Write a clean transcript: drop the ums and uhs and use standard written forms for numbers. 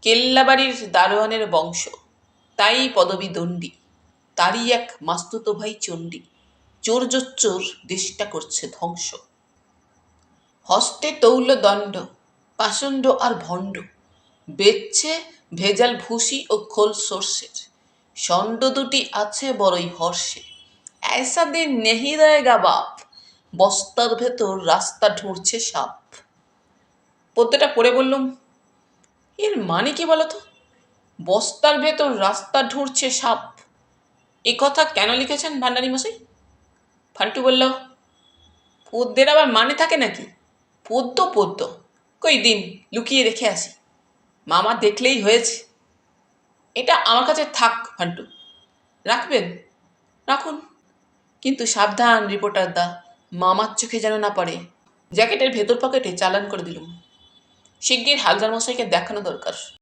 কেল্লাবাড়ির দারোয়ানের বংশ, তাই পদবী দণ্ডী। তারই এক মাস্তুতো ভাই চণ্ডী, চোর জোচ্চোর দেশটা করছে ধ্বংস। হস্তে তৌল দণ্ড, পাষণ্ড আর ভণ্ড, বেচছে ভেজাল ভুসি ও খোল সর্ষের। ষণ্ড দুটি আছে বড়ই হর্ষে, ऐसा दिन नहीं रहेगा बाप, বস্তার ভেতর রাস্তা ঢুঁড়ছে সাপ। পদ্যটা পড়ে বললুম, এর মানে কি বলতো? বস্তার ভেতর রাস্তা ঢুঁড়ছে সাপ, এ কথা কেন লিখেছেন ভান্ডারী মশাই? ফান্টু বলল, পদ্যের আবার মানে থাকে নাকি? পদ্য পদ্য, কই দিন লুকিয়ে রেখে আসি, মামা দেখলেই হয়েছে। এটা আমার কাছে থাক ফান্টু। রাখবেন? রাখুন, কিন্তু সাবধান রিপোর্টার দা, মামার চোখে যেন না পড়ে। জ্যাকেটের ভেতর পকেটে চালান করে দিলুম। শিগগির হালদার মশাইকে দেখানো দরকার।